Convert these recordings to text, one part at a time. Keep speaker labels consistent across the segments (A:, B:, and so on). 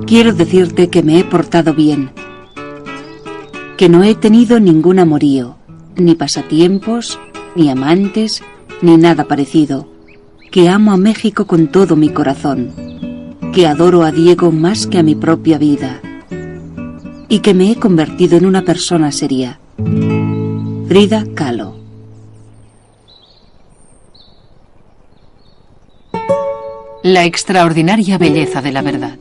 A: quiero decirte que me he portado bien, que no he tenido ningún amorío, ni pasatiempos, ni amantes, ni nada parecido, que amo a México con todo mi corazón, que adoro a Diego más que a mi propia vida, y que me he convertido en una persona seria. Frida Kahlo.
B: La extraordinaria belleza de la verdad.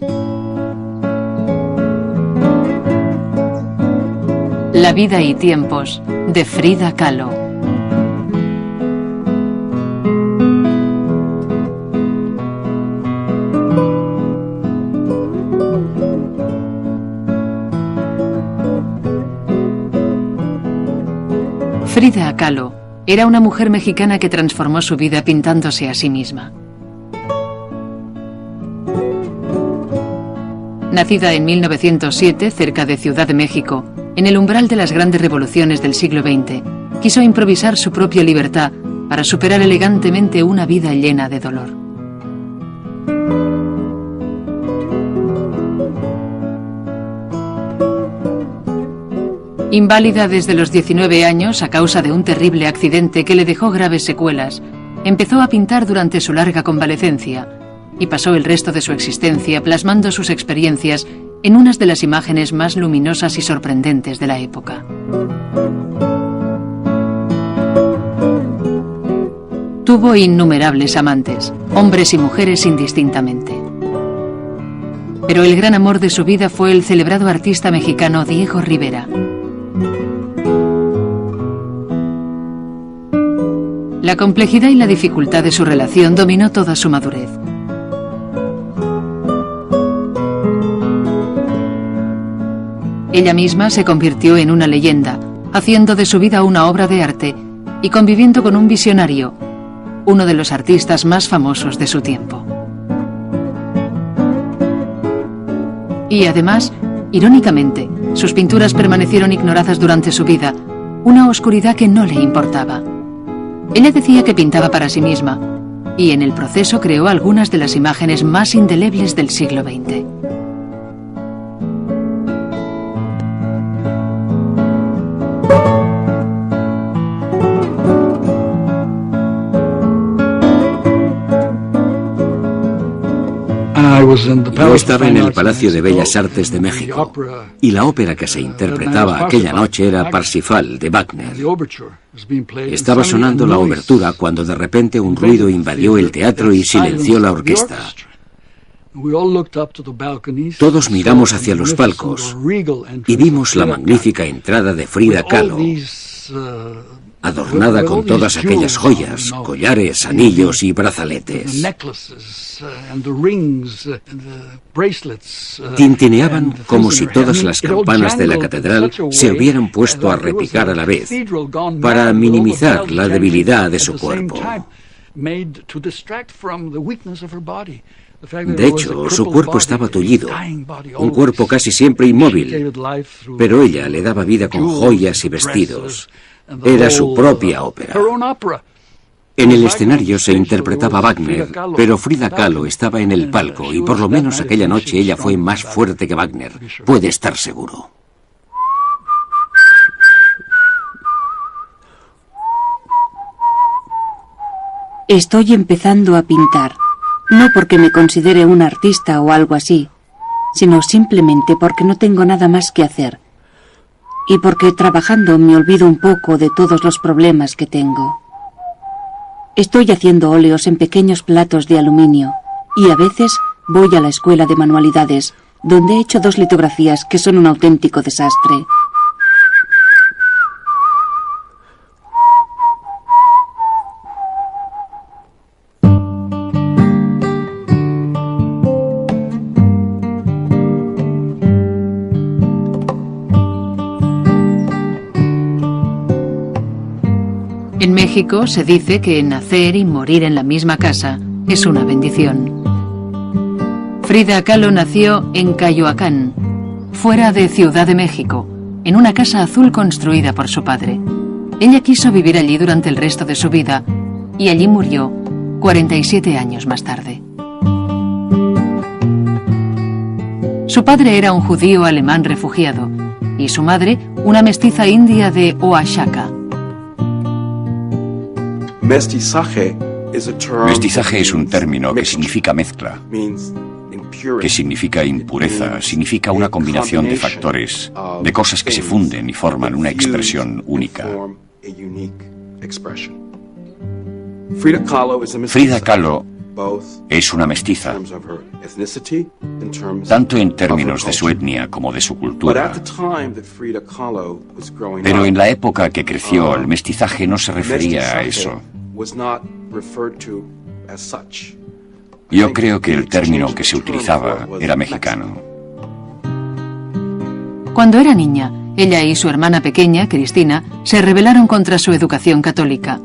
B: La vida y tiempos de Frida Kahlo. Frida Kahlo era una mujer mexicana que transformó su vida pintándose a sí misma. Nacida en 1907, cerca de Ciudad de México, en el umbral de las grandes revoluciones del siglo XX, quiso improvisar su propia libertad para superar elegantemente una vida llena de dolor. Inválida desde los 19 años a causa de un terrible accidente que le dejó graves secuelas, empezó a pintar durante su larga convalecencia y pasó el resto de su existencia plasmando sus experiencias en unas de las imágenes más luminosas y sorprendentes de la época. Tuvo innumerables amantes, hombres y mujeres indistintamente. Pero el gran amor de su vida fue el celebrado artista mexicano Diego Rivera. La complejidad y la dificultad de su relación dominó toda su madurez. Ella misma se convirtió en una leyenda, haciendo de su vida una obra de arte y conviviendo con un visionario, uno de los artistas más famosos de su tiempo. Y además, irónicamente, sus pinturas permanecieron ignoradas durante su vida, una oscuridad que no le importaba. Ella decía que pintaba para sí misma, y en el proceso creó algunas de las imágenes más indelebles del siglo XX.
C: Yo estaba en el Palacio de Bellas Artes de México y la ópera que se interpretaba aquella noche era Parsifal de Wagner. Estaba sonando la obertura cuando de repente un ruido invadió el teatro y silenció la orquesta. Todos miramos hacia los palcos y vimos la magnífica entrada de Frida Kahlo, adornada con todas aquellas joyas, collares, anillos y brazaletes. Tintineaban como si todas las campanas de la catedral se hubieran puesto a repicar a la vez, para minimizar la debilidad de su cuerpo. De hecho, su cuerpo estaba tullido, un cuerpo casi siempre inmóvil, pero ella le daba vida con joyas y vestidos. Era su propia ópera. En el escenario se interpretaba Wagner, pero Frida Kahlo estaba en el palco y por lo menos aquella noche ella fue más fuerte que Wagner, puede estar seguro.
A: Estoy empezando a pintar, no porque me considere un artista o algo así, sino simplemente porque no tengo nada más que hacer. Y porque trabajando me olvido un poco de todos los problemas que tengo. Estoy haciendo óleos en pequeños platos de aluminio y a veces voy a la escuela de manualidades, donde he hecho 2 litografías que son un auténtico desastre.
B: En México se dice que nacer y morir en la misma casa es una bendición. Frida Kahlo nació en Coyoacán, fuera de Ciudad de México, en una casa azul construida por su padre. Ella quiso vivir allí durante el resto de su vida y allí murió 47 años más tarde. Su padre era un judío alemán refugiado y su madre una mestiza india de Oaxaca.
D: Mestizaje es un término que significa mezcla, que significa impureza, significa una combinación de factores, de cosas que se funden y forman una expresión única. Frida Kahlo es una mestiza, tanto en términos de su etnia como de su cultura. Pero en la época que creció, el mestizaje no se refería a eso. Yo creo que el término que se utilizaba era mexicano.
B: Cuando era niña, ella y su hermana pequeña, Cristina, se rebelaron contra su educación católica.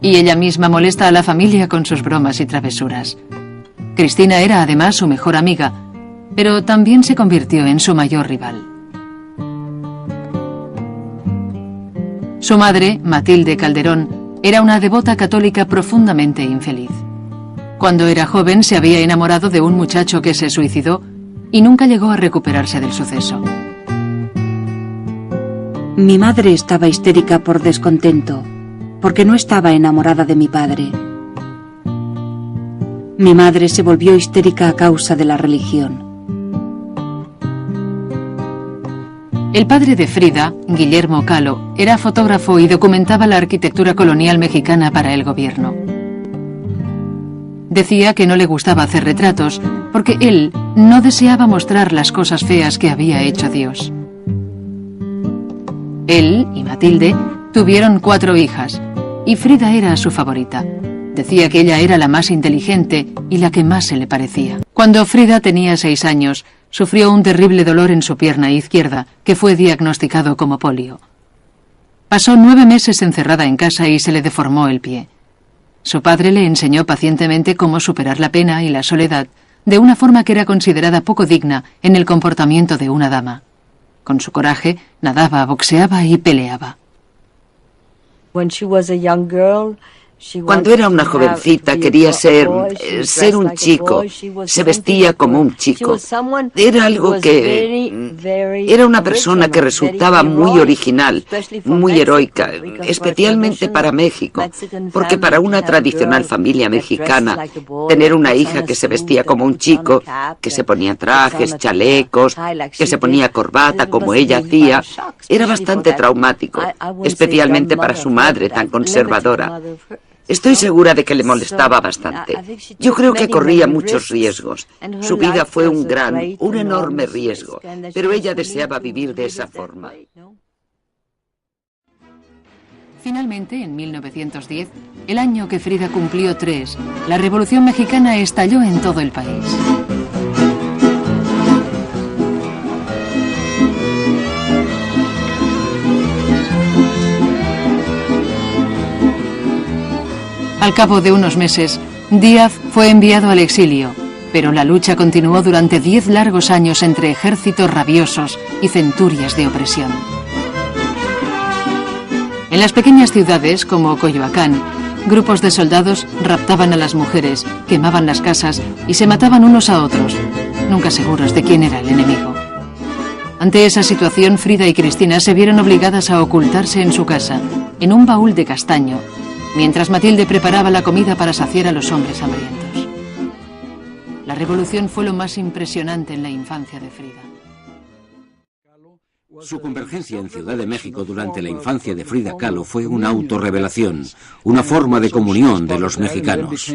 B: Y ella misma molesta a la familia con sus bromas y travesuras. Cristina era además su mejor amiga, pero también se convirtió en su mayor rival. Su madre, Matilde Calderón, era una devota católica profundamente infeliz. Cuando era joven se había enamorado de un muchacho que se suicidó y nunca llegó a recuperarse del suceso.
A: Mi madre estaba histérica por descontento, porque no estaba enamorada de mi padre. Mi madre se volvió histérica a causa de la religión.
B: El padre de Frida, Guillermo Kahlo, era fotógrafo y documentaba la arquitectura colonial mexicana para el gobierno. Decía que no le gustaba hacer retratos porque él no deseaba mostrar las cosas feas que había hecho Dios. Él y Matilde tuvieron 4 hijas y Frida era su favorita. Decía que ella era la más inteligente y la que más se le parecía. Cuando Frida tenía 6 años, sufrió un terrible dolor en su pierna izquierda, que fue diagnosticado como polio. Pasó 9 meses encerrada en casa y se le deformó el pie. Su padre le enseñó pacientemente cómo superar la pena y la soledad, de una forma que era considerada poco digna en el comportamiento de una dama. Con su coraje, nadaba, boxeaba y peleaba.
E: Cuando era una jovencita quería ser un chico, se vestía como un chico. Era algo que... Era una persona que resultaba muy original, muy heroica, especialmente para México, porque para una tradicional familia mexicana, tener una hija que se vestía como un chico, que se ponía trajes, chalecos, que se ponía corbata como ella hacía, era bastante traumático, especialmente para su madre tan conservadora. Estoy segura de que le molestaba bastante. Yo creo que corría muchos riesgos. Su vida fue un enorme riesgo, pero ella deseaba vivir de esa forma.
B: Finalmente, en 1910, el año que Frida cumplió 3, la Revolución Mexicana estalló en todo el país. Al cabo de unos meses, Díaz fue enviado al exilio, pero la lucha continuó durante 10 largos años entre ejércitos rabiosos y centurias de opresión. En las pequeñas ciudades, como Coyoacán, grupos de soldados raptaban a las mujeres, quemaban las casas y se mataban unos a otros, nunca seguros de quién era el enemigo. Ante esa situación, Frida y Cristina se vieron obligadas a ocultarse en su casa, en un baúl de castaño, mientras Matilde preparaba la comida para saciar a los hombres hambrientos. La revolución fue lo más impresionante en la infancia de Frida.
C: Su convergencia en Ciudad de México durante la infancia de Frida Kahlo fue una autorrevelación, una forma de comunión de los mexicanos.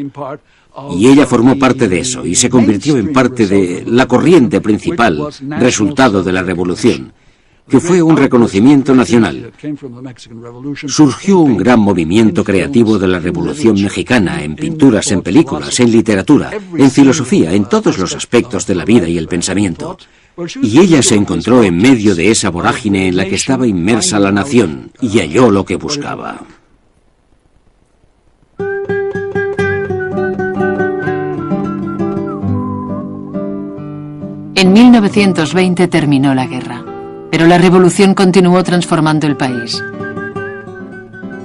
C: Y ella formó parte de eso y se convirtió en parte de la corriente principal, resultado de la revolución, que fue un reconocimiento nacional. Surgió un gran movimiento creativo de la Revolución Mexicana en pinturas, en películas, en literatura, en filosofía, en todos los aspectos de la vida y el pensamiento. Y ella se encontró en medio de esa vorágine en la que estaba inmersa la nación y halló lo que buscaba.
B: En 1920 terminó la guerra. Pero la revolución continuó transformando el país.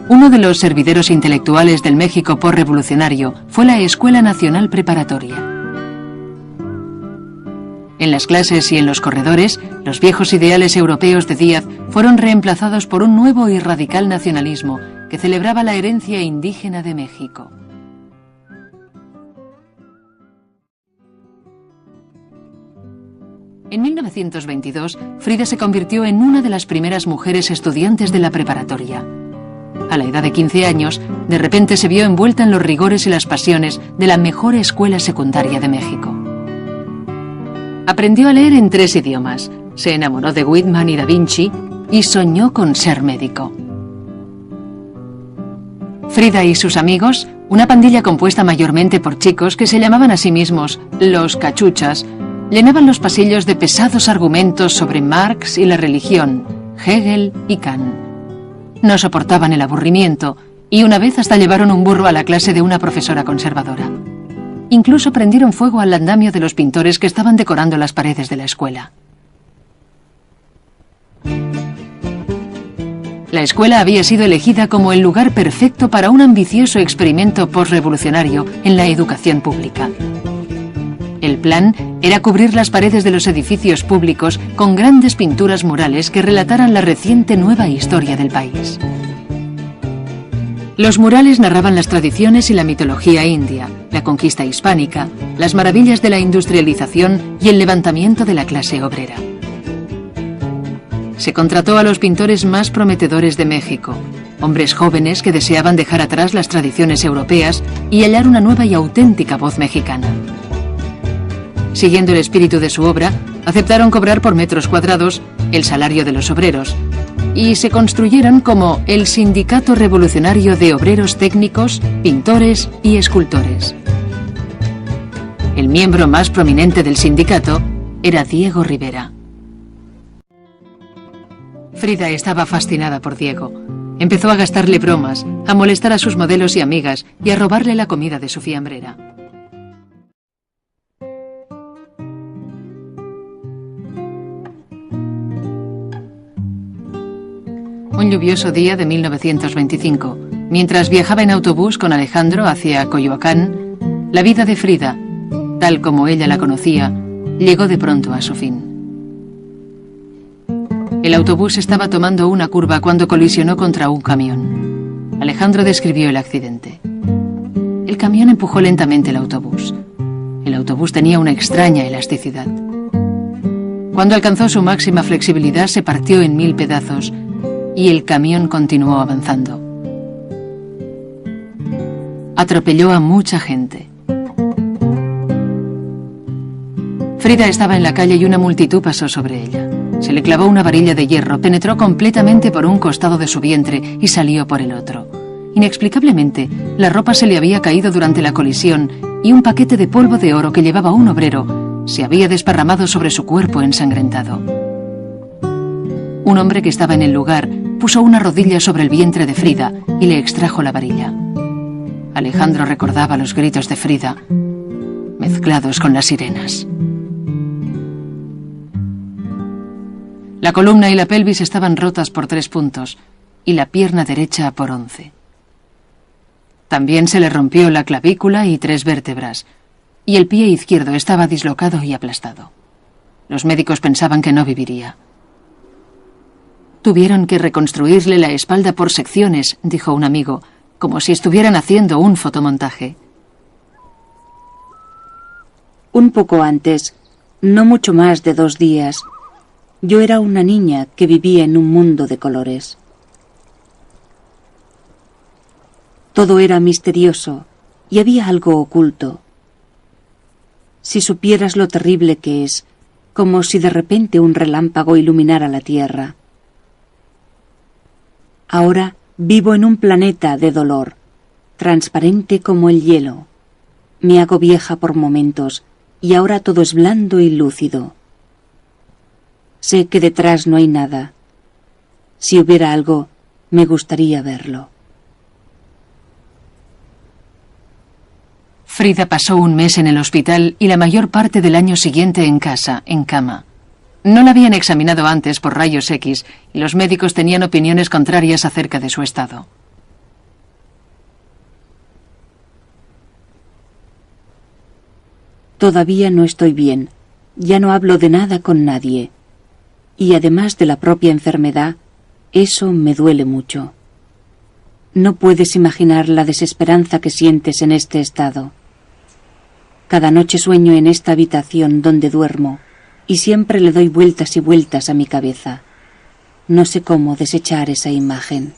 B: Uno de los servideros intelectuales del México postrevolucionario fue la Escuela Nacional Preparatoria. En las clases y en los corredores, los viejos ideales europeos de Díaz fueron reemplazados por un nuevo y radical nacionalismo que celebraba la herencia indígena de México. En 1922, Frida se convirtió en una de las primeras mujeres estudiantes de la preparatoria. A la edad de 15 años, de repente se vio envuelta en los rigores y las pasiones de la mejor escuela secundaria de México. Aprendió a leer en 3 idiomas, se enamoró de Whitman y Da Vinci y soñó con ser médico. Frida y sus amigos, una pandilla compuesta mayormente por chicos que se llamaban a sí mismos los cachuchas, llenaban los pasillos de pesados argumentos sobre Marx y la religión, Hegel y Kant. No soportaban el aburrimiento y una vez hasta llevaron un burro a la clase de una profesora conservadora. Incluso prendieron fuego al andamio de los pintores que estaban decorando las paredes de la escuela. La escuela había sido elegida como el lugar perfecto para un ambicioso experimento postrevolucionario en la educación pública. El plan era cubrir las paredes de los edificios públicos con grandes pinturas murales que relataran la reciente nueva historia del país. Los murales narraban las tradiciones y la mitología india, la conquista hispánica, las maravillas de la industrialización y el levantamiento de la clase obrera. Se contrató a los pintores más prometedores de México, hombres jóvenes que deseaban dejar atrás las tradiciones europeas y hallar una nueva y auténtica voz mexicana. Siguiendo el espíritu de su obra, aceptaron cobrar por metros cuadrados el salario de los obreros y se construyeron como el Sindicato Revolucionario de Obreros Técnicos, Pintores y Escultores. El miembro más prominente del sindicato era Diego Rivera. Frida estaba fascinada por Diego. Empezó a gastarle bromas, a molestar a sus modelos y amigas y a robarle la comida de su fiambrera. Un lluvioso día de 1925, mientras viajaba en autobús con Alejandro hacia Coyoacán, la vida de Frida, tal como ella la conocía, llegó de pronto a su fin. El autobús estaba tomando una curva cuando colisionó contra un camión. Alejandro describió el accidente. El camión empujó lentamente el autobús. El autobús tenía una extraña elasticidad. Cuando alcanzó su máxima flexibilidad, se partió en 1000 pedazos y el camión continuó avanzando. Atropelló a mucha gente. Frida estaba en la calle y una multitud pasó sobre ella. Se le clavó una varilla de hierro, penetró completamente por un costado de su vientre y salió por el otro. Inexplicablemente, la ropa se le había caído durante la colisión y un paquete de polvo de oro que llevaba un obrero se había desparramado sobre su cuerpo ensangrentado. Un hombre que estaba en el lugar puso una rodilla sobre el vientre de Frida y le extrajo la varilla. Alejandro recordaba los gritos de Frida, mezclados con las sirenas. La columna y la pelvis estaban rotas por 3 puntos y la pierna derecha por 11. También se le rompió la clavícula y 3 vértebras, y el pie izquierdo estaba dislocado y aplastado. Los médicos pensaban que no viviría. Tuvieron que reconstruirle la espalda por secciones, dijo un amigo, como si estuvieran haciendo un fotomontaje.
A: Un poco antes, no mucho más de 2 días, yo era una niña que vivía en un mundo de colores. Todo era misterioso y había algo oculto. Si supieras lo terrible que es, como si de repente un relámpago iluminara la tierra. Ahora vivo en un planeta de dolor, transparente como el hielo. Me hago vieja por momentos y ahora todo es blando y lúcido. Sé que detrás no hay nada. Si hubiera algo, me gustaría verlo.
B: Frida pasó un mes en el hospital y la mayor parte del año siguiente en casa, en cama. No la habían examinado antes por rayos X y los médicos tenían opiniones contrarias acerca de su estado.
A: Todavía no estoy bien, Ya no hablo de nada con nadie. Y además de la propia enfermedad, eso me duele mucho. No puedes imaginar la desesperanza que sientes en este estado. Cada noche sueño en esta habitación donde duermo y siempre le doy vueltas y vueltas a mi cabeza. No sé cómo desechar esa imagen.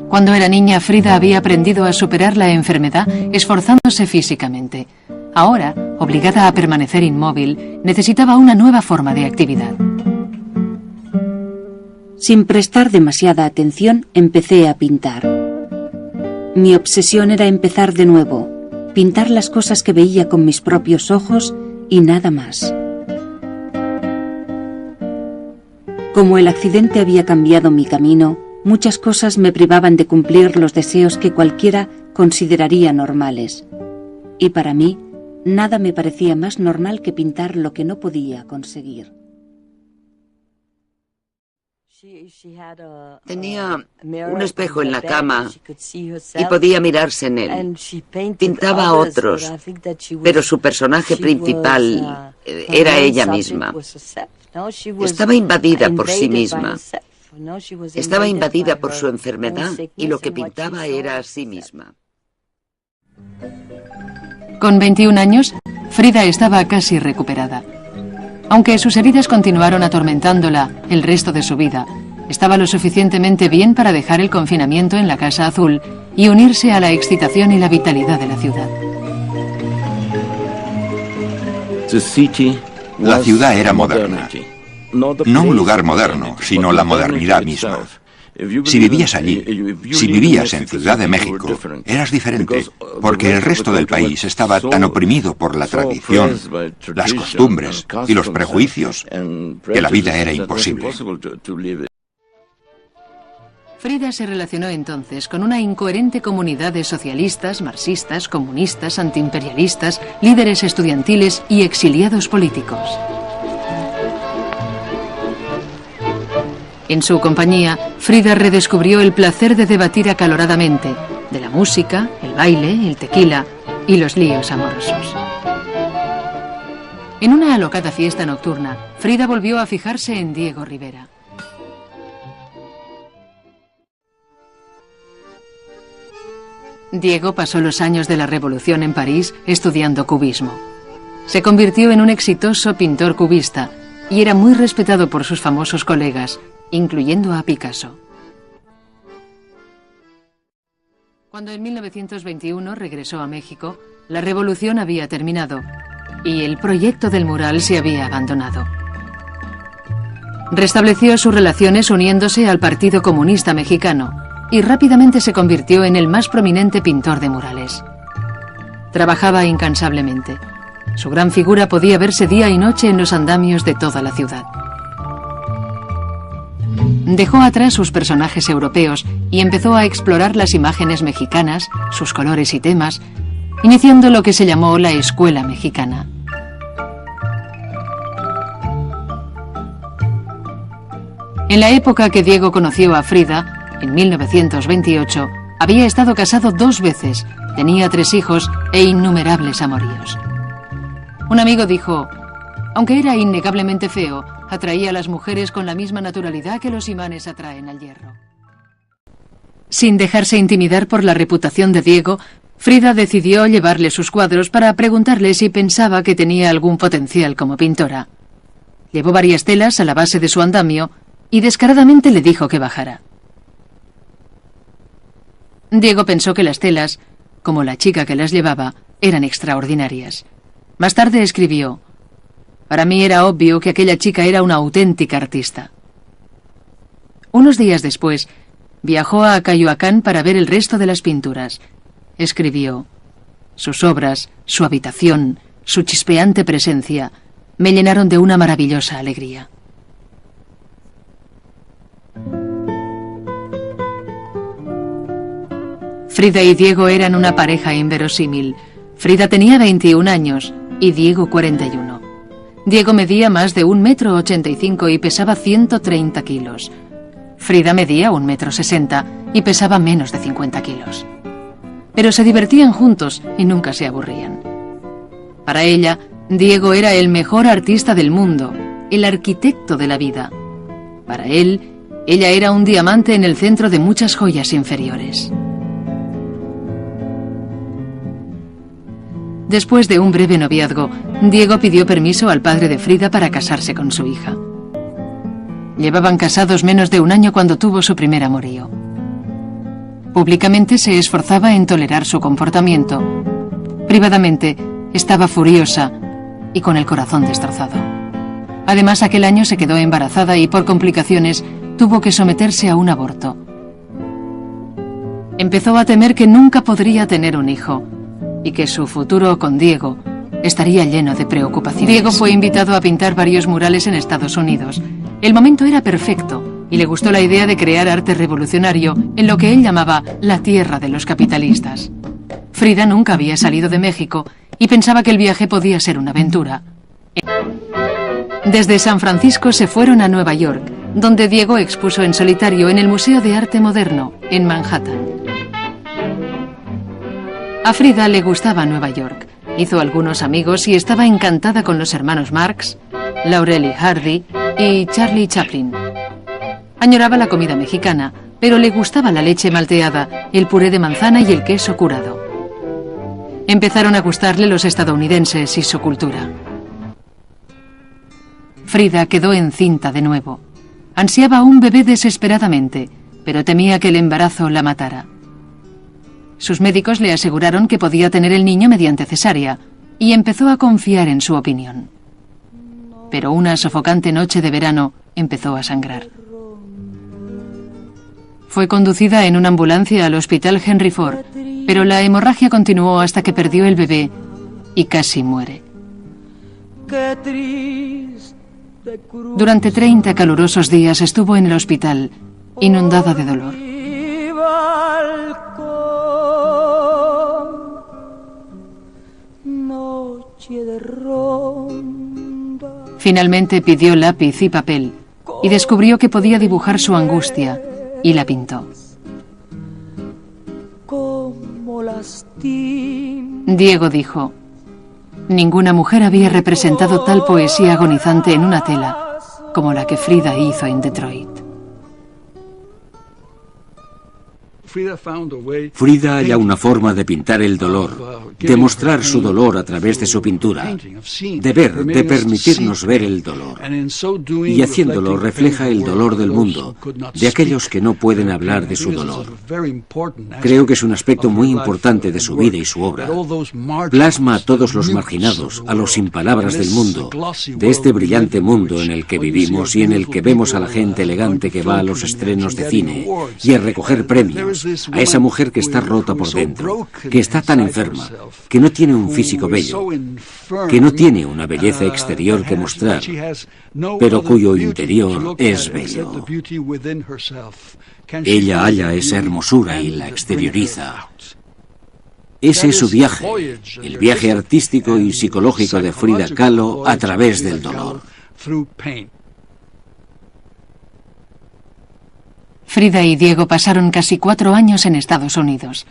B: Cuando era niña, Frida había aprendido a superar la enfermedad esforzándose físicamente. Ahora, obligada a permanecer inmóvil, necesitaba una nueva forma de actividad.
A: Sin prestar demasiada atención, empecé a pintar. Mi obsesión era empezar de nuevo, pintar las cosas que veía con mis propios ojos y nada más. Como el accidente había cambiado mi camino, muchas cosas me privaban de cumplir los deseos que cualquiera consideraría normales. Y para mí, nada me parecía más normal que pintar lo que no podía conseguir.
E: Tenía un espejo en la cama y podía mirarse en él. Pintaba a otros, pero su personaje principal era ella misma. Estaba invadida por sí misma. Estaba invadida por su enfermedad y lo que pintaba era a sí misma.
B: Con 21 años, Frida estaba casi recuperada. Aunque sus heridas continuaron atormentándola el resto de su vida, estaba lo suficientemente bien para dejar el confinamiento en la Casa Azul y unirse a la excitación y la vitalidad de la ciudad.
D: La ciudad era moderna. No un lugar moderno, sino la modernidad misma. Si vivías allí, si vivías en Ciudad de México, eras diferente, porque el resto del país estaba tan oprimido por la tradición, las costumbres y los prejuicios, que la vida era imposible.
B: Frida se relacionó entonces con una incoherente comunidad de socialistas, marxistas, comunistas, antiimperialistas, líderes estudiantiles y exiliados políticos. En su compañía, Frida redescubrió el placer de debatir acaloradamente de la música, el baile, el tequila y los líos amorosos. En una alocada fiesta nocturna, Frida volvió a fijarse en Diego Rivera. Diego pasó los años de la Revolución en París estudiando cubismo. Se convirtió en un exitoso pintor cubista y era muy respetado por sus famosos colegas, incluyendo a Picasso. Cuando en 1921 regresó a México, la revolución había terminado y el proyecto del mural se había abandonado. Restableció sus relaciones uniéndose al Partido Comunista Mexicano y rápidamente se convirtió en el más prominente pintor de murales. Trabajaba incansablemente. Su gran figura podía verse día y noche en los andamios de toda la ciudad. Dejó atrás sus personajes europeos y empezó a explorar las imágenes mexicanas, sus colores y temas, iniciando lo que se llamó la Escuela Mexicana. En la época que Diego conoció a Frida, en 1928, había estado casado 2 veces, tenía 3 hijos e innumerables amoríos. Un amigo dijo, aunque era innegablemente feo, atraía a las mujeres con la misma naturalidad que los imanes atraen al hierro. Sin dejarse intimidar por la reputación de Diego, Frida decidió llevarle sus cuadros para preguntarle si pensaba que tenía algún potencial como pintora. Llevó varias telas a la base de su andamio y descaradamente le dijo que bajara. Diego pensó que las telas, como la chica que las llevaba, eran extraordinarias. Más tarde escribió, para mí era obvio que aquella chica era una auténtica artista. Unos días después, viajó a Coyoacán para ver el resto de las pinturas. Escribió, sus obras, su habitación, su chispeante presencia, me llenaron de una maravillosa alegría. Frida y Diego eran una pareja inverosímil. Frida tenía 21 años y Diego 41. Diego medía más de 1,85 m y pesaba 130 kilos. Frida medía 1,60 m y pesaba menos de 50 kilos. Pero se divertían juntos y nunca se aburrían. Para ella, Diego era el mejor artista del mundo, el arquitecto de la vida. Para él, ella era un diamante en el centro de muchas joyas inferiores. Después de un breve noviazgo, Diego pidió permiso al padre de Frida para casarse con su hija. Llevaban casados menos de un año cuando tuvo su primer amorío. Públicamente se esforzaba en tolerar su comportamiento. Privadamente, estaba furiosa y con el corazón destrozado. Además, aquel año se quedó embarazada y por complicaciones tuvo que someterse a un aborto. Empezó a temer que nunca podría tener un hijo y que su futuro con Diego estaría lleno de preocupaciones. Diego fue invitado a pintar varios murales en Estados Unidos. El momento era perfecto y le gustó la idea de crear arte revolucionario en lo que él llamaba la tierra de los capitalistas. Frida nunca había salido de México y pensaba que el viaje podía ser una aventura. Desde San Francisco se fueron a Nueva York, donde Diego expuso en solitario en el Museo de Arte Moderno, en Manhattan. A Frida le gustaba Nueva York, hizo algunos amigos y estaba encantada con los hermanos Marx, Laurel y Hardy y Charlie Chaplin. Añoraba la comida mexicana, pero le gustaba la leche malteada, el puré de manzana y el queso curado. Empezaron a gustarle los estadounidenses y su cultura. Frida quedó encinta de nuevo. Ansiaba un bebé desesperadamente, pero temía que el embarazo la matara. Sus médicos le aseguraron que podía tener el niño mediante cesárea, y empezó a confiar en su opinión. Pero una sofocante noche de verano empezó a sangrar. Fue conducida en una ambulancia al hospital Henry Ford, pero la hemorragia continuó hasta que perdió el bebé y casi muere. Durante 30 calurosos días estuvo en el hospital, inundada de dolor. Finalmente pidió lápiz y papel y descubrió que podía dibujar su angustia y la pintó. Diego dijo: ninguna mujer había representado tal poesía agonizante en una tela como la que Frida hizo en Detroit.
C: Frida halla una forma de pintar el dolor, de mostrar su dolor a través de su pintura, de permitirnos ver el dolor. Y haciéndolo refleja el dolor del mundo, de aquellos que no pueden hablar de su dolor. Creo que es un aspecto muy importante de su vida y su obra. Plasma a todos los marginados, a los sin palabras del mundo, de este brillante mundo en el que vivimos y en el que vemos a la gente elegante que va a los estrenos de cine y a recoger premios. A esa mujer que está rota por dentro, que está tan enferma, que no tiene un físico bello, que no tiene una belleza exterior que mostrar, pero cuyo interior es bello. Ella halla esa hermosura y la exterioriza. Ese es su viaje, el viaje artístico y psicológico de Frida Kahlo a través del dolor.
B: Frida y Diego pasaron casi 4 años en Estados Unidos.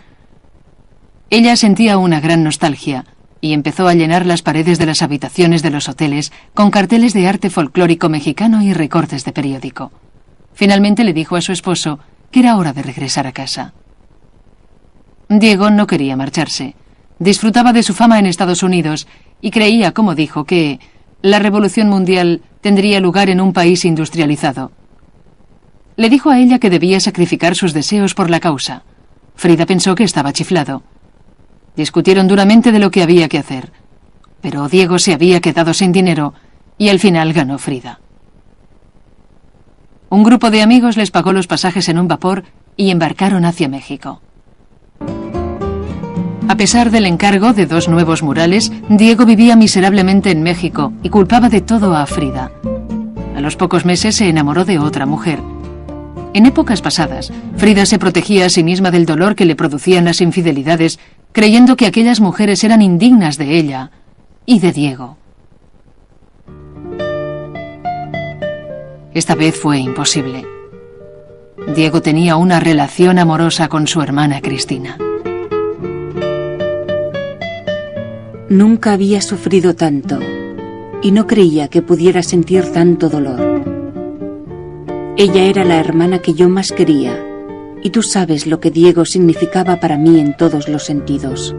B: Ella sentía una gran nostalgia y empezó a llenar las paredes de las habitaciones de los hoteles con carteles de arte folclórico mexicano y recortes de periódico. Finalmente le dijo a su esposo que era hora de regresar a casa. Diego no quería marcharse. Disfrutaba de su fama en Estados Unidos y creía, como dijo, que la revolución mundial tendría lugar en un país industrializado. Le dijo a ella que debía sacrificar sus deseos por la causa. Frida pensó que estaba chiflado. Discutieron duramente de lo que había que hacer, pero Diego se había quedado sin dinero y al final ganó Frida. Un grupo de amigos les pagó los pasajes en un vapor y embarcaron hacia México. A pesar del encargo de 2 nuevos murales, Diego vivía miserablemente en México y culpaba de todo a Frida. A los pocos meses se enamoró de otra mujer. En épocas pasadas, Frida se protegía a sí misma del dolor que le producían las infidelidades, creyendo que aquellas mujeres eran indignas de ella y de Diego. Esta vez fue imposible. Diego tenía una relación amorosa con su hermana Cristina.
A: Nunca había sufrido tanto y no creía que pudiera sentir tanto dolor. Ella era la hermana que yo más quería y tú sabes lo que Diego significaba para mí en todos los sentidos.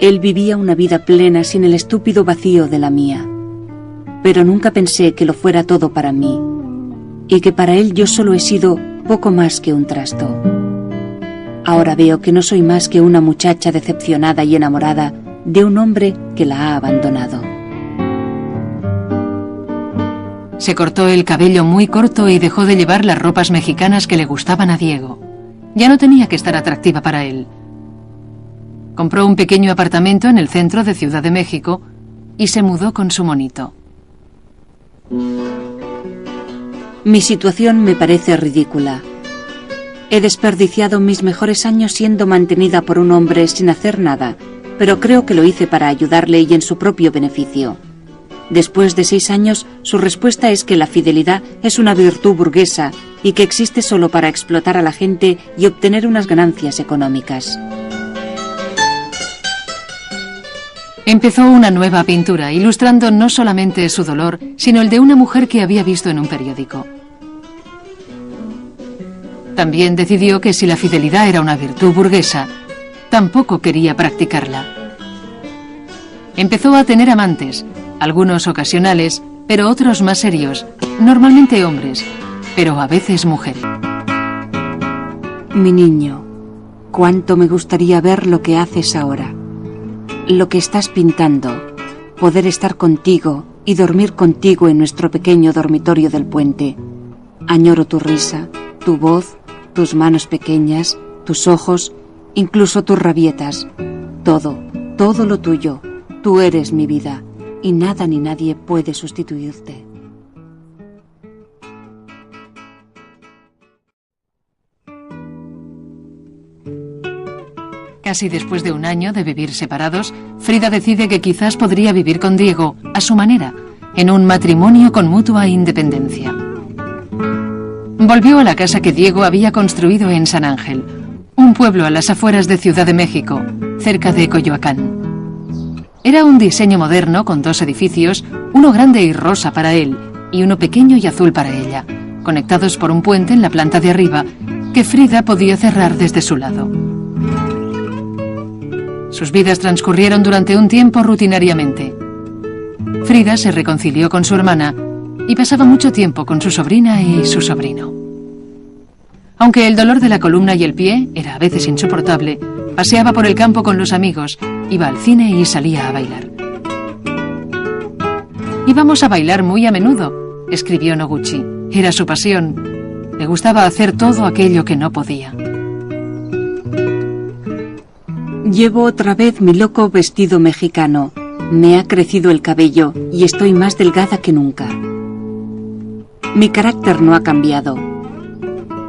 A: Él vivía una vida plena sin el estúpido vacío de la mía, pero nunca pensé que lo fuera todo para mí y que para él yo solo he sido poco más que un trasto. Ahora veo que no soy más que una muchacha decepcionada y enamorada de un hombre que la ha abandonado.
B: Se cortó el cabello muy corto y dejó de llevar las ropas mexicanas que le gustaban a Diego. Ya no tenía que estar atractiva para él. Compró un pequeño apartamento en el centro de Ciudad de México y se mudó con su monito.
A: Mi situación me parece ridícula. He desperdiciado mis mejores años siendo mantenida por un hombre sin hacer nada, pero creo que lo hice para ayudarle y en su propio beneficio. Después de 6 años, su respuesta es que la fidelidad es una virtud burguesa y que existe solo para explotar a la gente y obtener unas ganancias económicas.
B: Empezó una nueva pintura, ilustrando no solamente su dolor, sino el de una mujer que había visto en un periódico. También decidió que si la fidelidad era una virtud burguesa, tampoco quería practicarla. Empezó a tener amantes, algunos ocasionales, pero otros más serios, normalmente hombres, pero a veces mujeres.
A: Mi niño, cuánto me gustaría ver lo que haces ahora, lo que estás pintando, poder estar contigo y dormir contigo en nuestro pequeño dormitorio del puente. Añoro tu risa, tu voz, tus manos pequeñas, tus ojos, incluso tus rabietas. Todo, todo lo tuyo. Tú eres mi vida y nada ni nadie puede sustituirte.
B: Casi después de un año de vivir separados, Frida decide que quizás podría vivir con Diego, a su manera, en un matrimonio con mutua independencia. Volvió a la casa que Diego había construido en San Ángel, un pueblo a las afueras de Ciudad de México, cerca de Coyoacán. Era un diseño moderno con 2 edificios, uno grande y rosa para él y uno pequeño y azul para ella, conectados por un puente en la planta de arriba que Frida podía cerrar desde su lado. Sus vidas transcurrieron durante un tiempo rutinariamente. Frida se reconcilió con su hermana y pasaba mucho tiempo con su sobrina y su sobrino. Aunque el dolor de la columna y el pie era a veces insoportable, paseaba por el campo con los amigos, iba al cine y salía a bailar. «Íbamos a bailar muy a menudo», escribió Noguchi. Era su pasión. Le gustaba hacer todo aquello que no podía.
A: Llevo otra vez mi loco vestido mexicano. Me ha crecido el cabello y estoy más delgada que nunca. Mi carácter no ha cambiado.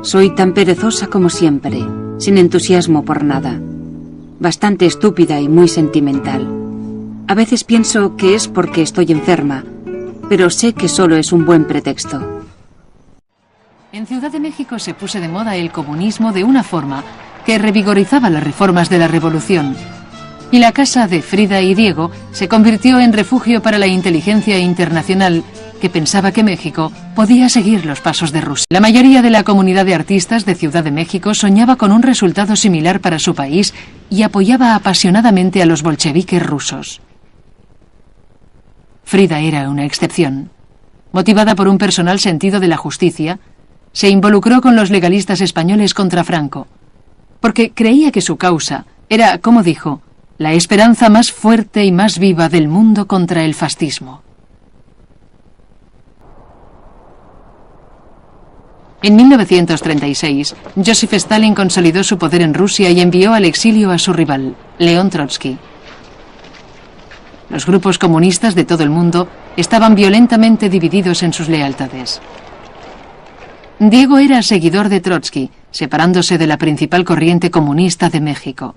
A: Soy tan perezosa como siempre, sin entusiasmo por nada. Bastante estúpida y muy sentimental. A veces pienso que es porque estoy enferma, pero sé que solo es un buen pretexto.
B: En Ciudad de México se puso de moda el comunismo de una forma que revigorizaba las reformas de la revolución. Y la casa de Frida y Diego se convirtió en refugio para la inteligencia internacional que pensaba que México podía seguir los pasos de Rusia. La mayoría de la comunidad de artistas de Ciudad de México soñaba con un resultado similar para su país y apoyaba apasionadamente a los bolcheviques rusos. Frida era una excepción. Motivada por un personal sentido de la justicia, se involucró con los legalistas españoles contra Franco, porque creía que su causa era, como dijo, la esperanza más fuerte y más viva del mundo contra el fascismo. En 1936, Joseph Stalin consolidó su poder en Rusia y envió al exilio a su rival, León Trotsky. Los grupos comunistas de todo el mundo estaban violentamente divididos en sus lealtades. Diego era seguidor de Trotsky, separándose de la principal corriente comunista de México.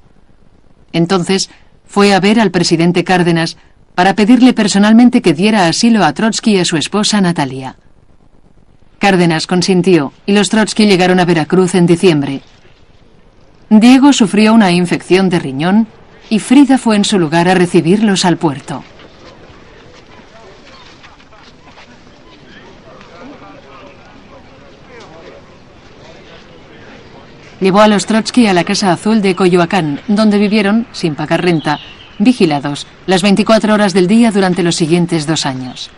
B: Entonces, fue a ver al presidente Cárdenas para pedirle personalmente que diera asilo a Trotsky y a su esposa Natalia. Cárdenas consintió y los Trotsky llegaron a Veracruz en diciembre. Diego sufrió una infección de riñón y Frida fue en su lugar a recibirlos al puerto. Llevó a los Trotsky a la Casa Azul de Coyoacán, donde vivieron, sin pagar renta, vigilados las 24 horas del día durante los siguientes 2 años.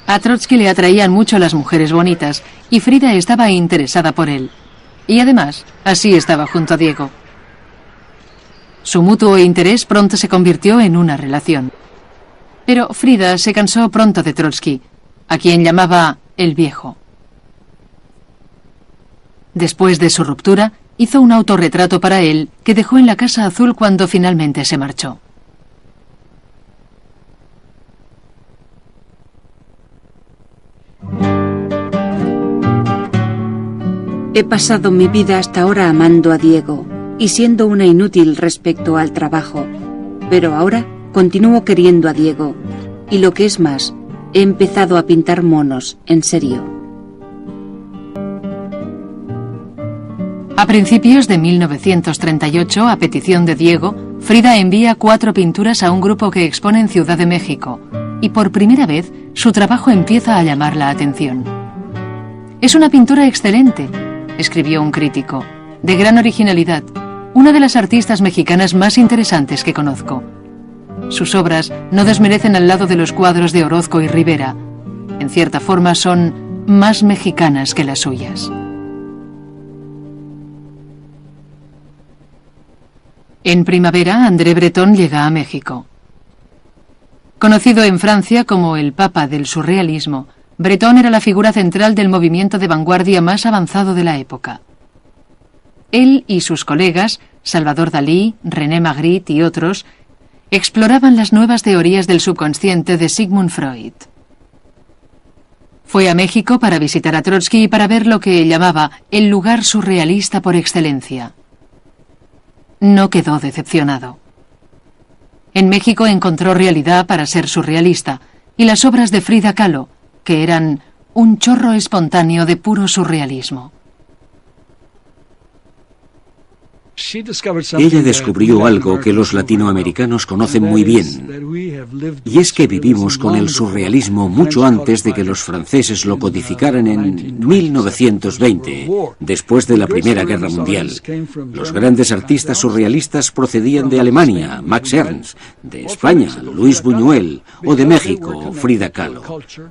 B: A Trotsky le atraían mucho las mujeres bonitas y Frida estaba interesada por él. Y además, así estaba junto a Diego. Su mutuo interés pronto se convirtió en una relación. Pero Frida se cansó pronto de Trotsky, a quien llamaba el viejo. Después de su ruptura, hizo un autorretrato para él que dejó en la Casa Azul cuando finalmente se marchó.
A: He pasado mi vida hasta ahora amando a Diego y siendo una inútil respecto al trabajo, pero ahora continúo queriendo a Diego y lo que es más, he empezado a pintar monos, en serio.
B: A principios de 1938, a petición de Diego, Frida envía 4 pinturas a un grupo que expone en Ciudad de México y por primera vez su trabajo empieza a llamar la atención. «Es una pintura excelente», escribió un crítico, «de gran originalidad, una de las artistas mexicanas más interesantes que conozco. Sus obras no desmerecen al lado de los cuadros de Orozco y Rivera. En cierta forma son más mexicanas que las suyas». En primavera, André Breton llega a México. Conocido en Francia como el Papa del Surrealismo, Breton era la figura central del movimiento de vanguardia más avanzado de la época. Él y sus colegas, Salvador Dalí, René Magritte y otros, exploraban las nuevas teorías del subconsciente de Sigmund Freud. Fue a México para visitar a Trotsky y para ver lo que llamaba el lugar surrealista por excelencia. No quedó decepcionado. En México encontró realidad para ser surrealista, y las obras de Frida Kahlo, que eran un chorro espontáneo de puro surrealismo.
C: Ella descubrió algo que los latinoamericanos conocen muy bien, y es que vivimos con el surrealismo mucho antes de que los franceses lo codificaran en 1920, después de la Primera Guerra Mundial. Los grandes artistas surrealistas procedían de Alemania, Max Ernst, de España, Luis Buñuel, o de México, Frida Kahlo,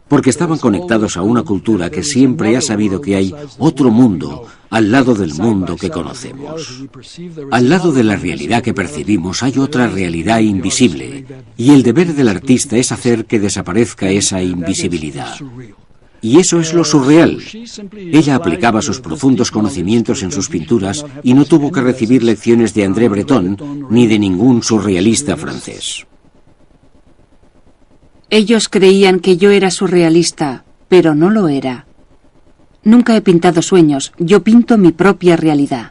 C: porque estaban conectados a una cultura que siempre ha sabido que hay otro mundo al lado del mundo que conocemos. Al lado de la realidad que percibimos hay otra realidad invisible, y el deber del artista es hacer que desaparezca esa invisibilidad. Y eso es lo surreal. Ella aplicaba sus profundos conocimientos en sus pinturas y no tuvo que recibir lecciones de André Breton ni de ningún surrealista francés.
A: Ellos creían que yo era surrealista, pero no lo era. Nunca he pintado sueños, yo pinto mi propia realidad.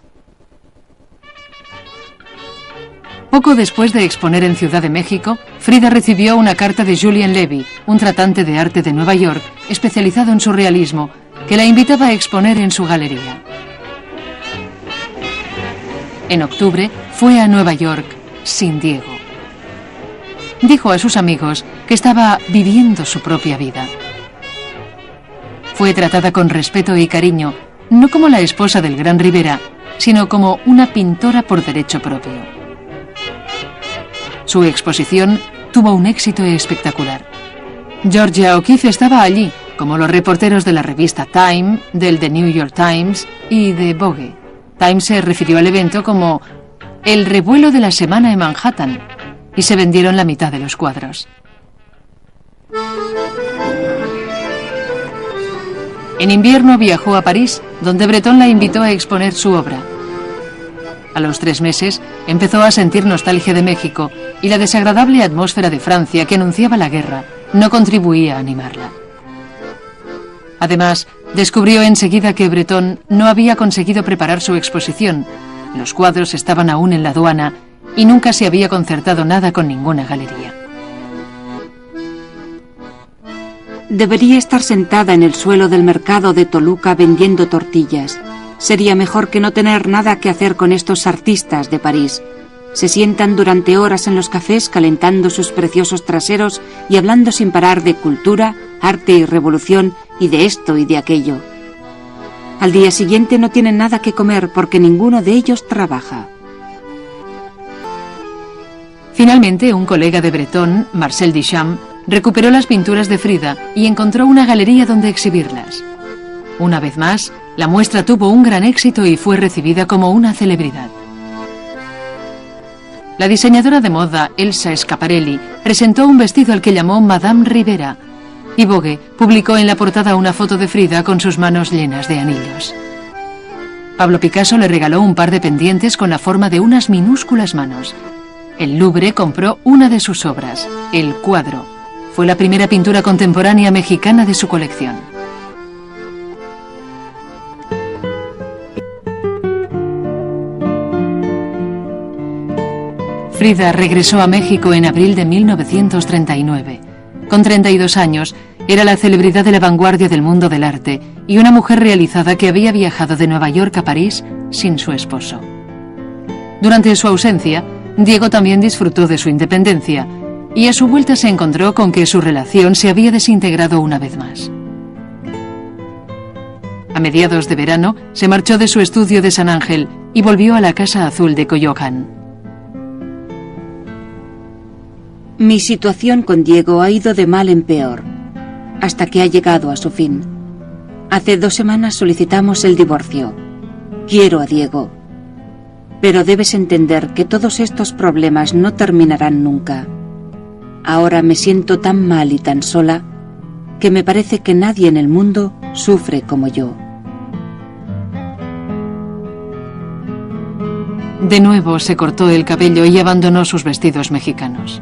B: Poco después de exponer en Ciudad de México, Frida recibió una carta de Julien Levy, un tratante de arte de Nueva York, especializado en surrealismo, que la invitaba a exponer en su galería. En octubre fue a Nueva York sin Diego. Dijo a sus amigos que estaba viviendo su propia vida. Fue tratada con respeto y cariño, no como la esposa del gran Rivera, sino como una pintora por derecho propio. Su exposición tuvo un éxito espectacular. Georgia O'Keeffe estaba allí, como los reporteros de la revista Time, del The New York Times y de Vogue. Time se refirió al evento como el revuelo de la semana en Manhattan, y se vendieron la mitad de los cuadros. En invierno viajó a París, donde Breton la invitó a exponer su obra. A los 3 meses empezó a sentir nostalgia de México y la desagradable atmósfera de Francia que anunciaba la guerra no contribuía a animarla. Además, descubrió enseguida que Breton no había conseguido preparar su exposición, los cuadros estaban aún en la aduana y nunca se había concertado nada con ninguna galería.
A: Debería estar sentada en el suelo del mercado de Toluca vendiendo tortillas. Sería mejor que no tener nada que hacer con estos artistas de París. Se sientan durante horas en los cafés calentando sus preciosos traseros y hablando sin parar de cultura, arte y revolución, y de esto y de aquello. Al día siguiente no tienen nada que comer porque ninguno de ellos trabaja.
B: Finalmente, un colega de Breton, Marcel Duchamp, recuperó las pinturas de Frida y encontró una galería donde exhibirlas. Una vez más, la muestra tuvo un gran éxito y fue recibida como una celebridad. La diseñadora de moda Elsa Schiaparelli presentó un vestido al que llamó Madame Rivera, y Vogue publicó en la portada una foto de Frida con sus manos llenas de anillos. Pablo Picasso le regaló un par de pendientes con la forma de unas minúsculas manos. El Louvre compró una de sus obras, El Cuadro. Fue la primera pintura contemporánea mexicana de su colección. Frida regresó a México en abril de 1939. Con 32 años, era la celebridad de la vanguardia del mundo del arte y una mujer realizada que había viajado de Nueva York a París sin su esposo. Durante su ausencia, Diego también disfrutó de su independencia y a su vuelta se encontró con que su relación se había desintegrado una vez más. A mediados de verano, se marchó de su estudio de San Ángel y volvió a la Casa Azul de Coyoacán.
A: Mi situación con Diego ha ido de mal en peor, hasta que ha llegado a su fin. Hace 2 semanas solicitamos el divorcio. Quiero a Diego, pero debes entender que todos estos problemas no terminarán nunca. Ahora me siento tan mal y tan sola que me parece que nadie en el mundo sufre como yo.
B: De nuevo se cortó el cabello y abandonó sus vestidos mexicanos.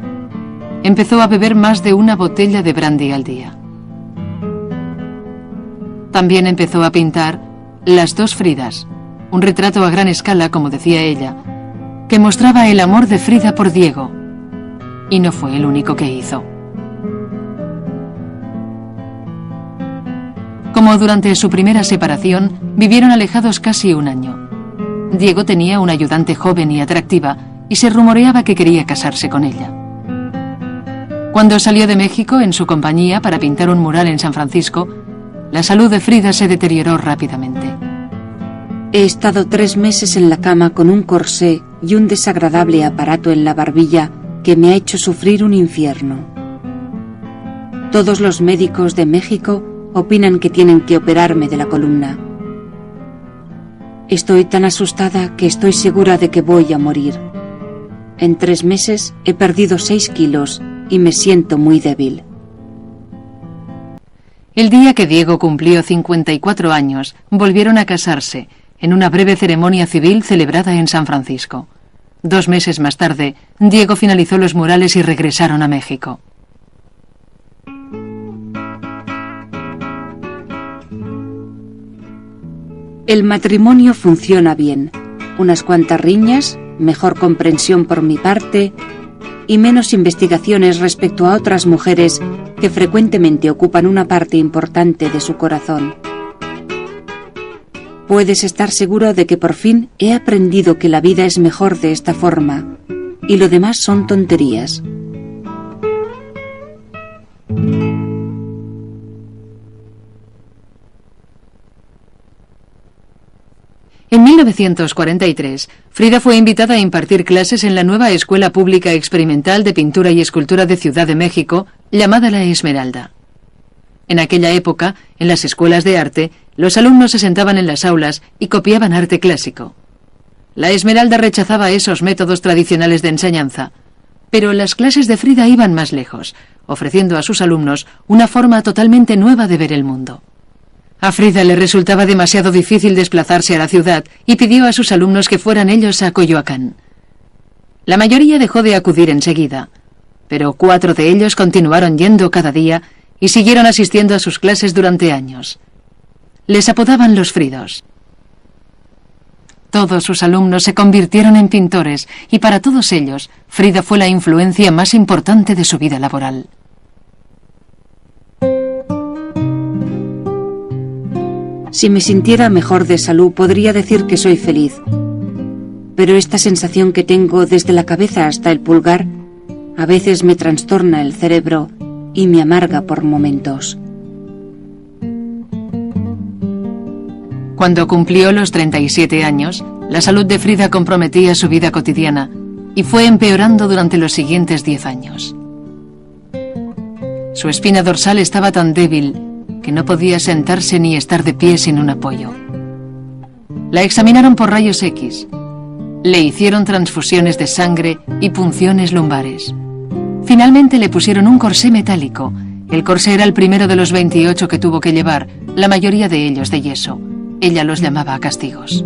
B: Empezó a beber más de una botella de brandy al día. También empezó a pintar Las dos Fridas, un retrato a gran escala, como decía ella, que mostraba el amor de Frida por Diego. Y no fue el único que hizo. Como durante su primera separación, vivieron alejados casi 1 año. Diego tenía una ayudante joven y atractiva y se rumoreaba que quería casarse con ella. Cuando salió de México en su compañía para pintar un mural en San Francisco, la salud de Frida se deterioró rápidamente.
A: He estado 3 meses en la cama con un corsé y un desagradable aparato en la barbilla que me ha hecho sufrir un infierno. Todos los médicos de México opinan que tienen que operarme de la columna. Estoy tan asustada que estoy segura de que voy a morir. En 3 meses he perdido 6 kilos y me siento muy débil.
B: El día que Diego cumplió 54 años, volvieron a casarse en una breve ceremonia civil celebrada en San Francisco. 2 meses más tarde, Diego finalizó los murales y regresaron a México.
A: El matrimonio funciona bien. Unas cuantas riñas, mejor comprensión por mi parte y menos investigaciones respecto a otras mujeres que frecuentemente ocupan una parte importante de su corazón. Puedes estar seguro de que por fin he aprendido que la vida es mejor de esta forma y lo demás son tonterías.
B: En 1943, Frida fue invitada a impartir clases en la nueva Escuela Pública Experimental de Pintura y Escultura de Ciudad de México, llamada La Esmeralda. En aquella época, en las escuelas de arte, los alumnos se sentaban en las aulas y copiaban arte clásico. La Esmeralda rechazaba esos métodos tradicionales de enseñanza, pero las clases de Frida iban más lejos, ofreciendo a sus alumnos una forma totalmente nueva de ver el mundo. A Frida le resultaba demasiado difícil desplazarse a la ciudad y pidió a sus alumnos que fueran ellos a Coyoacán. La mayoría dejó de acudir enseguida, pero 4 de ellos continuaron yendo cada día y siguieron asistiendo a sus clases durante años. Les apodaban los Fridos. Todos sus alumnos se convirtieron en pintores y para todos ellos, Frida fue la influencia más importante de su vida laboral.
A: Si me sintiera mejor de salud, podría decir que soy feliz. Pero esta sensación que tengo desde la cabeza hasta el pulgar, a veces me trastorna el cerebro y me amarga por momentos.
B: Cuando cumplió los 37 años, la salud de Frida comprometía su vida cotidiana y fue empeorando durante los siguientes 10 años. Su espina dorsal estaba tan débil que no podía sentarse ni estar de pie sin un apoyo. La examinaron por rayos X. Le hicieron transfusiones de sangre y punciones lumbares. Finalmente le pusieron un corsé metálico. El corsé era el primero de los 28 que tuvo que llevar, la mayoría de ellos de yeso. Ella los llamaba castigos.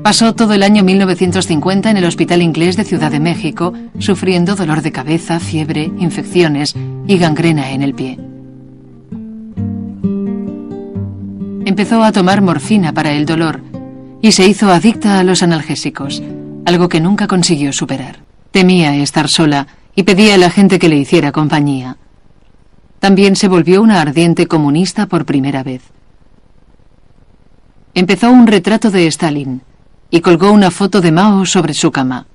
B: Pasó todo el año 1950 en el Hospital Inglés de Ciudad de México, sufriendo dolor de cabeza, fiebre, infecciones y gangrena en el pie. Empezó a tomar morfina para el dolor y se hizo adicta a los analgésicos, algo que nunca consiguió superar. Temía estar sola y pedía a la gente que le hiciera compañía. También se volvió una ardiente comunista por primera vez. Empezó un retrato de Stalin y colgó una foto de Mao sobre su cama.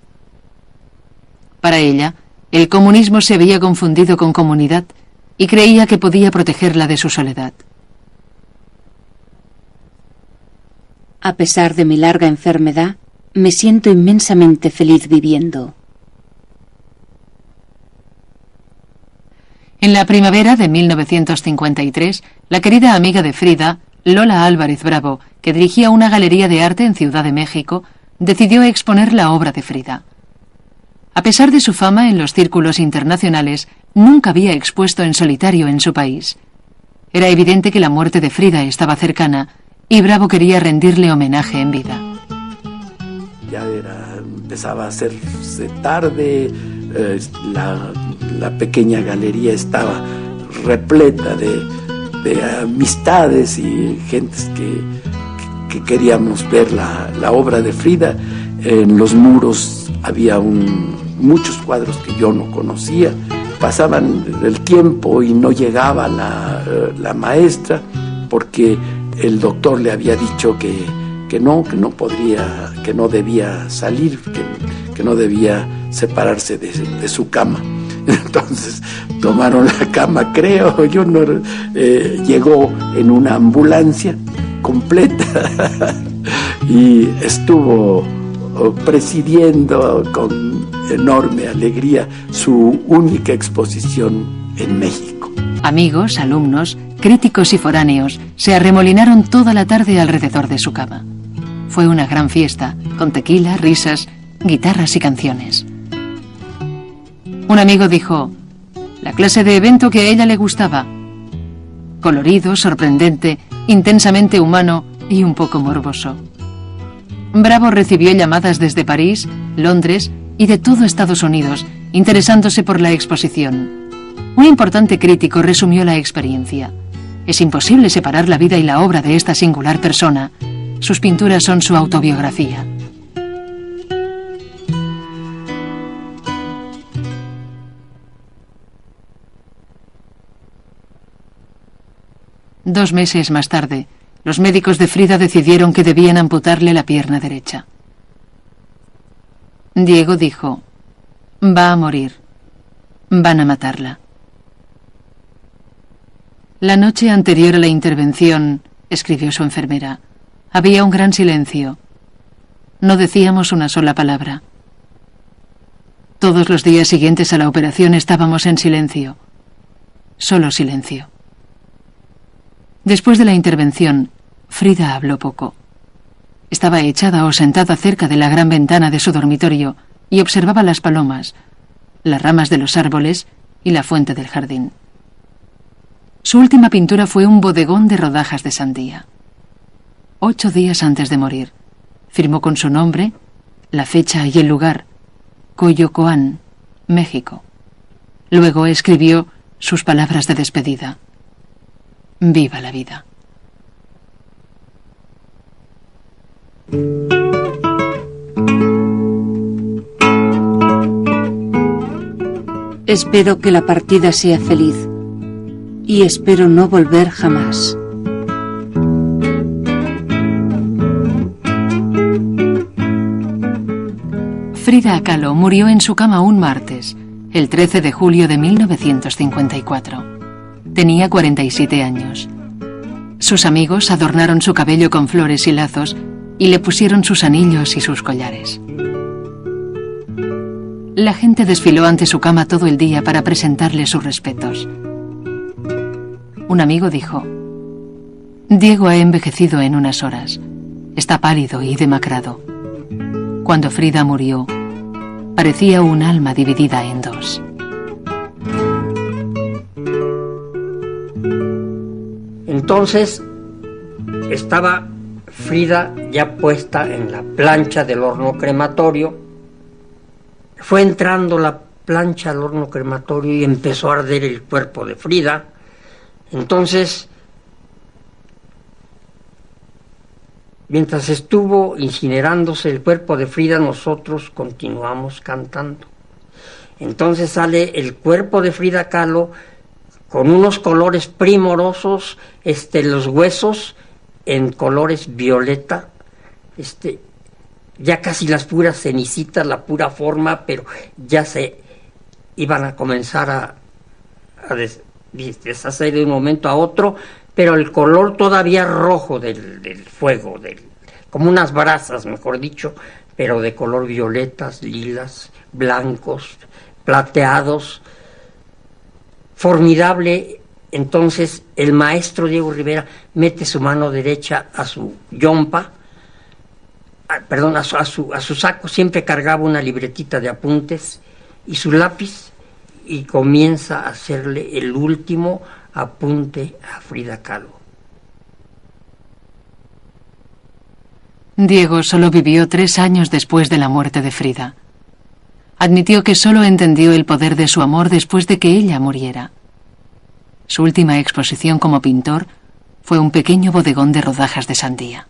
B: Para ella, el comunismo se había confundido con comunidad y creía que podía protegerla de su soledad.
A: A pesar de mi larga enfermedad, me siento inmensamente feliz viviendo.
B: En la primavera de 1953, la querida amiga de Frida, Lola Álvarez Bravo, que dirigía una galería de arte en Ciudad de México, decidió exponer la obra de Frida. A pesar de su fama en los círculos internacionales, nunca había expuesto en solitario en su país. Era evidente que la muerte de Frida estaba cercana y Bravo quería rendirle homenaje en vida.
F: Ya empezaba a hacerse tarde, la pequeña galería estaba repleta de amistades y gentes que queríamos ver la obra de Frida. En los muros había muchos cuadros que yo no conocía. Pasaban el tiempo y no llegaba la maestra porque el doctor le había dicho que no podría, que no debía salir, que no debía separarse de su cama. Entonces tomaron la cama, creo, llegó en una ambulancia completa y estuvo presidiendo con enorme alegría su única exposición en México.
B: Amigos, alumnos, críticos y foráneos se arremolinaron toda la tarde alrededor de su cama. Fue una gran fiesta, con tequila, risas, guitarras y canciones. Un amigo dijo, la clase de evento que a ella le gustaba. Colorido, sorprendente, intensamente humano y un poco morboso. Bravo recibió llamadas desde París, Londres y de todo Estados Unidos, interesándose por la exposición. Un importante crítico resumió la experiencia. Es imposible separar la vida y la obra de esta singular persona. Sus pinturas son su autobiografía. Dos meses más tarde, los médicos de Frida decidieron que debían amputarle la pierna derecha. Diego dijo, va a morir. Van a matarla. La noche anterior a la intervención, escribió su enfermera, había un gran silencio. No decíamos una sola palabra. Todos los días siguientes a la operación estábamos en silencio. Solo silencio. Después de la intervención, Frida habló poco. Estaba echada o sentada cerca de la gran ventana de su dormitorio y observaba las palomas, las ramas de los árboles y la fuente del jardín. Su última pintura fue un bodegón de rodajas de sandía. 8 días antes de morir, firmó con su nombre, la fecha y el lugar, Coyoacán, México. Luego escribió sus palabras de despedida. Viva la vida.
A: Espero que la partida sea feliz y espero no volver jamás.
B: Frida Kahlo murió en su cama un martes, el 13 de julio de 1954. Tenía 47 años. Sus amigos adornaron su cabello con flores y lazos y le pusieron sus anillos y sus collares. La gente desfiló ante su cama todo el día para presentarle sus respetos. Un amigo dijo: Diego ha envejecido en unas horas. Está pálido y demacrado. Cuando Frida murió, parecía un alma dividida en dos.
G: Entonces estaba Frida ya puesta en la plancha del horno crematorio. Fue entrando la plancha al horno crematorio y empezó a arder el cuerpo de Frida. Entonces, mientras estuvo incinerándose el cuerpo de Frida, nosotros continuamos cantando. Entonces sale el cuerpo de Frida Kahlo con unos colores primorosos, los huesos en colores violeta, ya casi las puras cenicitas, la pura forma, pero ya se iban a comenzar a deshacer de un momento a otro, pero el color todavía rojo del fuego, como unas brasas, mejor dicho, pero de color violetas, lilas, blancos, plateados. Formidable. Entonces el maestro Diego Rivera mete su mano derecha a su yompa, a su saco. Siempre cargaba una libretita de apuntes y su lápiz, y comienza a hacerle el último apunte a Frida Kahlo.
B: Diego solo vivió 3 años después de la muerte de Frida. Admitió que solo entendió el poder de su amor después de que ella muriera. Su última exposición como pintor fue un pequeño bodegón de rodajas de sandía.